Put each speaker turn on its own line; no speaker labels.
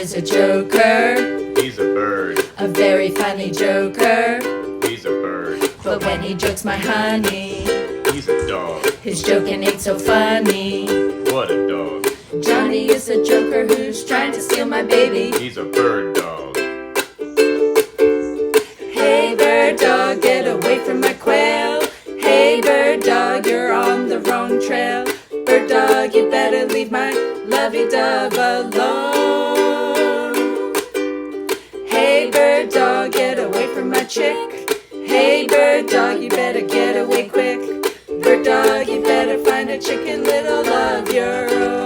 is a joker.
He's a bird.
A very funny joker.
He's a bird.
But when he jokes my honey,
He's a dog.
his joking ain't so funny.
What a dog.
Johnny is a joker who's trying to steal my baby.
He's a bird dog.
Hey bird dog, get away from my quail. Hey bird dog, you're on the wrong trail. Bird dog, you better leave my lovey-dove alone. Hey bird dog, get away from my chick. Hey bird dog, you better get away quick. Bird dog, you better find a chicken little of your own.